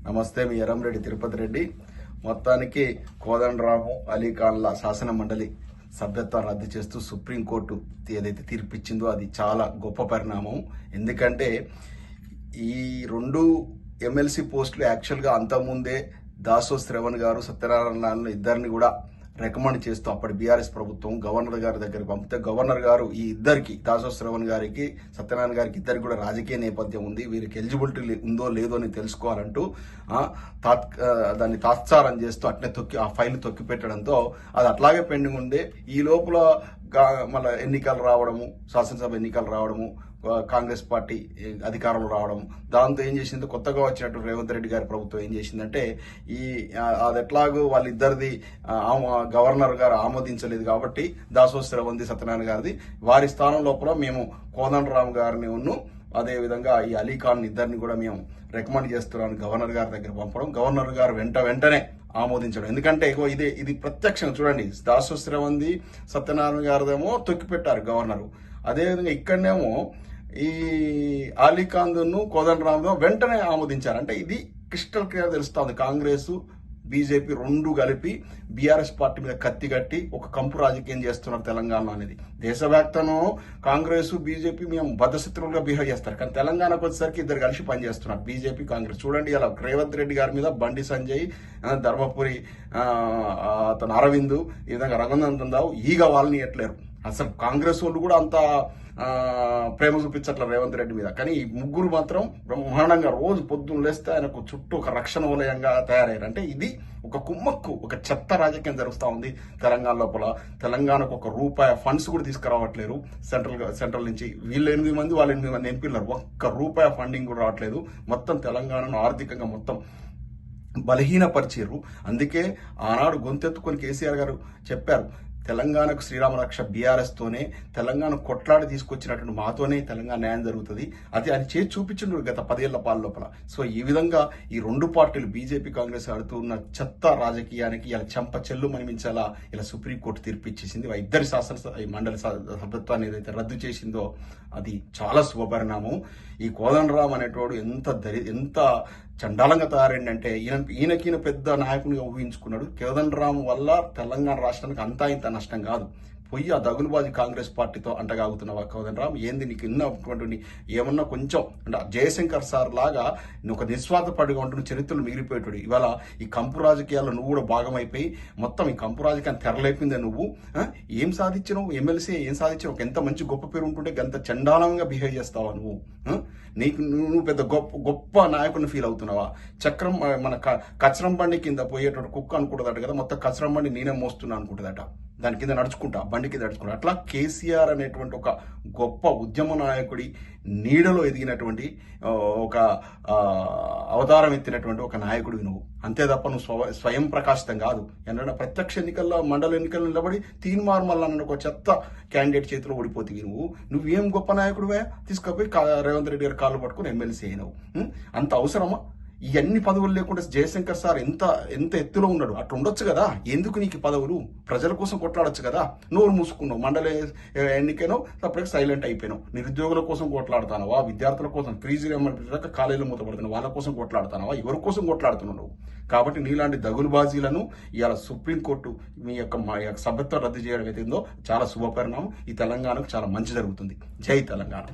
నమస్తే, మీ ఎర్రంరెడ్డి తిరుపతి రెడ్డి. మొత్తానికి కోదండరాము అలీఖాన్ల శాసన మండలి సభ్యత్వం రద్దు చేస్తూ సుప్రీంకోర్టు ఏదైతే తీర్పిచ్చిందో అది చాలా గొప్ప పరిణామం. ఎందుకంటే ఈ రెండు ఎమ్మెల్సీ పోస్టులు యాక్చువల్గా అంతకుముందే దాసో శ్రవణ్ గారు, సత్యనారాయణ ఇద్దరిని కూడా రికమెండ్ చేస్తూ అప్పటి బీఆర్ఎస్ ప్రభుత్వం గవర్నర్ గారి దగ్గరికి పంపితే గవర్నర్ గారు ఈ ఇద్దరికి, దాసో శ్రవణ్ గారికి, సత్యనారాయణ గారికి ఇద్దరికి కూడా రాజకీయ నేపథ్యం ఉంది, వీరికి ఎలిజిబిలిటీ ఉందో లేదో అని తెలుసుకోవాలంటూ దాన్ని తాత్సారం చేస్తూ అట్నే ఆ ఫైల్ తొక్కి పెట్టడంతో అది అట్లాగే పెండింగ్ ఉండే. ఈ లోపల మళ్ళీ ఎన్నికలు రావడము, శాసనసభ ఎన్నికలు రావడము, కాంగ్రెస్ పార్టీ అధికారంలో రావడం, దాంతో ఏం చేసింది, కొత్తగా వచ్చినట్టు రేవంత్ రెడ్డి గారి ప్రభుత్వం ఏం చేసిందంటే అది ఎట్లాగో వాళ్ళిద్దరిది గవర్నర్ గారు ఆమోదించలేదు కాబట్టి దాసో శ్రవంతి సత్యనారాయణ గారిది, వారి స్థానం లోపల మేము కోదండరామ్ గారిని అదేవిధంగా ఈ అలీఖాన్ ఇద్దరిని కూడా మేము రికమెండ్ చేస్తున్నామని గవర్నర్ గారి దగ్గర పంపడం, గవర్నర్ గారు వెంటనే ఆమోదించడం. ఎందుకంటే ఇది ప్రత్యక్షంగా చూడండి, దాసో శ్రవంతి సత్యనారాయణ గారిదేమో తొక్కిపెట్టారు గవర్నరు, అదేవిధంగా ఇక్కడనేమో ఈ అలీఖాన్ను కోదండరామ్ను వెంటనే ఆమోదించారు. అంటే ఇది క్రిస్టల్ క్లియర్ తెలుస్తా ఉంది, కాంగ్రెస్ బీజేపీ రెండు కలిపి బీఆర్ఎస్ పార్టీ మీద కత్తి కట్టి ఒక కంపు రాజకీయం చేస్తున్నారు తెలంగాణ అనేది. దేశవ్యాప్తంగా కాంగ్రెస్ బీజేపీ మేము బద్ధశత్రువులుగా బిహేవ్ చేస్తారు, కానీ తెలంగాణకు వచ్చేసరికి ఇద్దరు కలిసి పనిచేస్తున్నారు, బీజేపీ కాంగ్రెస్. చూడండి, ఇలా రేవంత్ రెడ్డి గారి మీద బండి సంజయ్, ధర్మపురి అతను అరవింద్, ఈ విధంగా రఘునందన్ రావు ఈగ వాళ్ళని ఎట్లేరు. అసలు కాంగ్రెస్ వాళ్ళు కూడా అంత ప్రేమ చూపించట్ల రేవంత్ రెడ్డి మీద, కానీ ఈ ముగ్గురు మాత్రం బ్రహ్మాండంగా రోజు పొద్దున్న లేస్తే ఆయనకు చుట్టూ ఒక రక్షణ వలయంగా తయారయ్యారు. అంటే ఇది ఒక కుమ్మక్కు, ఒక చెత్త రాజకీయం జరుగుతూ ఉంది తెలంగాణ లోపల. తెలంగాణకు ఒక రూపాయి ఫండ్స్ కూడా తీసుకురావట్లేరు సెంట్రల్ నుంచి. వీళ్ళు 8 మంది, వాళ్ళు 8 మంది ఎంపీలున్నారు, ఒక్క రూపాయి ఫండింగ్ కూడా రావట్లేదు. మొత్తం తెలంగాణను ఆర్థికంగా మొత్తం బలహీనపరిచారు. అందుకే ఆనాడు గొంతెత్తుకొని కేసీఆర్ గారు చెప్పారు, తెలంగాణకు శ్రీరామరక్ష బీఆర్ఎస్ తోనే, తెలంగాణ కొట్లాడి తీసుకొచ్చినటువంటి మాతోనే తెలంగాణ న్యాయం జరుగుతుంది. అది చేసి చూపించిండ్రు గత 10 ఏళ్ల పాల లోపల. సో ఈ విధంగా ఈ రెండు పార్టీలు బీజేపీ కాంగ్రెస్ ఆడుతున్న చెత్త రాజకీయానికి ఇలా చెంప చెల్లు మనిమించాలా ఇలా సుప్రీంకోర్టు తీర్పిచ్చేసింది. ఇద్దరి మండలి సభ్యత్వాన్ని ఏదైతే రద్దు చేసిందో అది చాలా శుభపరిణామం. ఈ కోదండరామ్ అనేటోడు ఎంత చండాలంగా తయారైందంటే ఈయన పెద్ద నాయకునిగా ఊహించుకున్నాడు. కోదండరామ్ వల్ల తెలంగాణ రాష్ట్రానికి అంతా ఇంత నష్టం కాదు. పోయి ఆ దగులుబాజీ కాంగ్రెస్ పార్టీతో అంటగాగుతున్నావా కోదండరామ్? ఏంది నీకు ఇన్నటువంటి ఏమన్నా కొంచెం అంటే జయశంకర్ సార్ లాగా నువ్వు ఒక నిస్వార్థపడిగా ఉంటున్న చరిత్రలు మిగిలిపోయేటాడు. ఇవాళ ఈ కంపు రాజకీయాల్లో నువ్వు కూడా భాగమైపోయి మొత్తం ఈ కంపు రాజకీయాన్ని తెరలేపిందే. నువ్వు ఏం సాధించినావు? ఎమ్మెల్సీ ఏం సాధించినావు? ఎంత మంచి గొప్ప పేరు ఉంటుంటే గంత చండాలంగా బిహేవ్ చేస్తావా నువ్వు? నువ్వు పెద్ద గొప్ప నాయకుడిని ఫీల్ అవుతున్నావా? చక్రం మన కచరం బండి కింద పోయేటప్పుడు కుక్క అనుకుంటుందట కదా, మొత్తం కచరం బండి నేనే మోస్తున్నా అనుకుంటుందట, దాని కింద నడుచుకుంటా, బండి కింద నడుచుకుంటా. అట్లా కేసీఆర్ అనేటువంటి ఒక గొప్ప ఉద్యమ నాయకుడి నీడలో ఎదిగినటువంటి ఒక అవతారం ఎత్తినటువంటి ఒక నాయకుడివి నువ్వు. అంతే తప్ప నువ్వు స్వయం ప్రకాశితం కాదు. ఎందుకంటే ప్రత్యక్ష ఎన్నికల్లో, మండల ఎన్నికల్లో నిలబడి తీన్మార్మల్ అన్న ఒక చెత్త క్యాండిడేట్ చేతిలో ఓడిపోతుంది. నువ్వేం గొప్ప నాయకుడివే? తీసుకుపోయి రేవంత్ రెడ్డి గారి కాళ్ళు పట్టుకుని ఎమ్మెల్సీ అయినావు. అంత అవసరమా? ఇవన్నీ పదవులు లేకుండా జయశంకర్ సార్ ఎంత ఎత్తులో ఉన్నాడు, అట్లా ఉండొచ్చు కదా. ఎందుకు నీకు పదవులు? ప్రజల కోసం కొట్లాడొచ్చు కదా. నోరు మూసుకున్నావు, మండలి ఎన్నికైనావు, సపరేట్ సైలెంట్ అయిపోయినావు. నిరుద్యోగుల కోసం కొట్లాడుతానవా? విద్యార్థుల కోసం ఫీజు రియంబర్స్మెంట్ కాలేజీలో మూతపడుతున్నావు, వాళ్ళ కోసం కొట్లాడుతానవా? ఎవరి కోసం కొట్లాడుతున్నావు నువ్వు? కాబట్టి నీలాంటి దగులుబాజీలను ఇవాళ సుప్రీంకోర్టు మీ యొక్క సభ్యత్వం రద్దు చేయడం ఏదైందో చాలా శుభపరిణామం. ఈ తెలంగాణకు చాలా మంచి జరుగుతుంది. జై తెలంగాణ.